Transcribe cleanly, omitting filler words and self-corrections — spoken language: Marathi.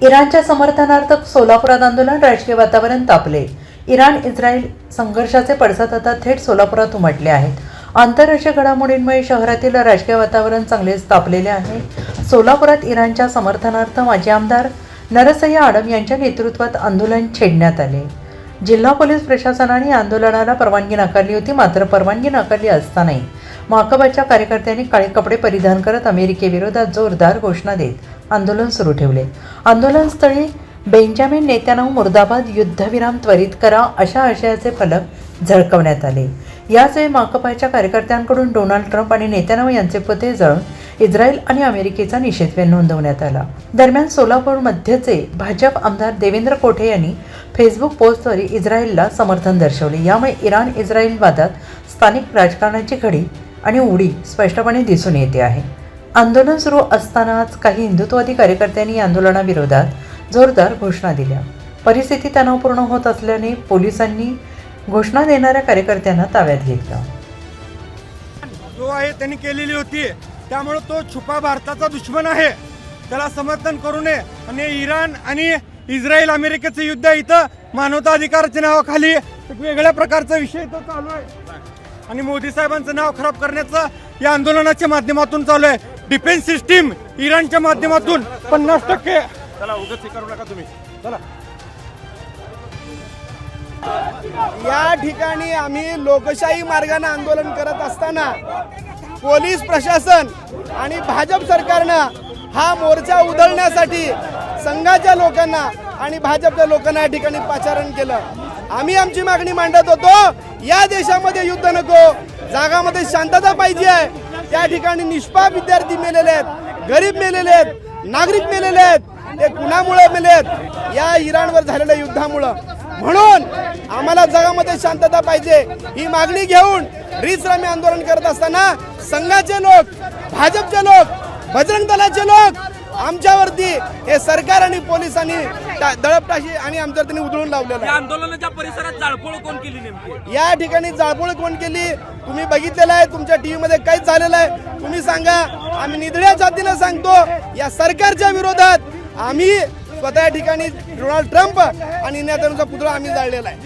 इराणच्या समर्थनार्थ सोलापुरात आंदोलन, राजकीय वातावरण तापले। इराण इस्रायल संघर्षाचे पडसाद आता थेट सोलापुरात उमटले आहेत। आंतरराष्ट्रीय घडामोडींमुळे शहरातील राजकीय वातावरण चांगलेच तापलेले आहे। सोलापुरात इराणच्या समर्थनार्थ माजी आमदार नरसय्या आडम यांच्या नेतृत्वात आंदोलन छेडण्यात आले। जिल्हा पोलीस प्रशासनाने आंदोलनाला परवानगी नाकारली होती, मात्र परवानगी नाकारली असतानाही माकपाच्या कार्यकर्त्यांनी काळे कपडे परिधान करत अमेरिकेविरोधात जोरदार घोषणा देत आंदोलन सुरू ठेवले। आंदोलनस्थळी बेंजामिन नेतान्याहू मुर्दाबाद, युद्धविराम त्वरित करा अशा आशयाचे फलक झळकवण्यात आले। याचवेळी माकपाच्या कार्यकर्त्यांकडून डोनाल्ड ट्रम्प आणि नेतान्याहू यांचे पुतळे जळून इस्रायल आणि अमेरिकेचा निषेध नोंदवण्यात आला। दरम्यान सोलापूरमध्येचे भाजप आमदार देवेंद्र कोठे यांनी फेसबुक पोस्टद्वारे इस्रायलला समर्थन दर्शवले। यामुळे इराण इस्रायल वादात स्थानिक राजकारणाची घडी आणि उडी स्पष्टपणे दिसून येते आहे। आंदोलन सुरू असतानाच काही हिंदुत्ववादी कार्यकर्त्यांनी आंदोलनाविरोधात जोरदार घोषणा दिल्या। परिस्थिती तणावपूर्ण होत असल्याने पोलिसांनी घोषणा देणाऱ्या कार्यकर्त्यांना ताब्यात घेतलं। जो आहे त्यांनी केलेली होती, त्यामुळे तो छुपा भारताचा दुश्मन आहे, त्याला समर्थन करू नये। आणि इराण आणि इस्रायल अमेरिकेचं युद्ध इथं मानवता अधिकाराच्या नावाखाली एक वेगळ्या प्रकारचा विषय इथं चालू आहे आणि मोदी साहेबांचं नाव खराब करण्याचं या आंदोलनाच्या माध्यमातून चालू आहे। डिफेन्स सिस्टीम इराणच्या माध्यमातून 50% चला उगाच करू नका तुम्ही चला। या ठिकाणी आम्ही लोकशाही मार्गाने आंदोलन करत असताना पोलीस प्रशासन आणि भाजप सरकारनं हा मोर्चा उधळण्यासाठी संघाच्या लोकांना आणि भाजपच्या लोकांना या ठिकाणी पाचारण केलं। आम्ही आमची मागणी मांडत होतो, या देशामध्ये युद्ध नको, जागामध्ये शांतता पाहिजे आहे। त्या ठिकाणी निष्पाप विद्यार्थी मेलेले आहेत, गरीब मेलेले आहेत, नागरिक मेलेले आहेत। ते कुणामुळे मेलेत? या इराणवर झालेल्या युद्धामुळे। म्हणून आम्हाला जगामध्ये शांतता पाहिजे ही मागणी घेऊन रिसरामी आंदोलन करत असताना संघाचे लोक, भाजपचे लोक, बजरंग दलाचे लोक आमच्यावरती हे सरकार आणि पोलिसांनी दळपटाशी आणि आमच्यावरती उधळून लावलेलं आहे। आंदोलनाच्या परिसरात जाळपोळ कोण केली नेमकी? या ठिकाणी जाळपोळ कोण केली तुम्ही बघितलेलं आहे, तुमच्या टीव्ही मध्ये काय झालेलं आहे तुम्ही सांगा। आम्ही निधड्या जातीनं सांगतो, या सरकारच्या विरोधात आम्ही स्वतः या ठिकाणी डोनाल्ड ट्रम्प आणि नेत्यांचा पुतळा आम्ही जाळलेला आहे।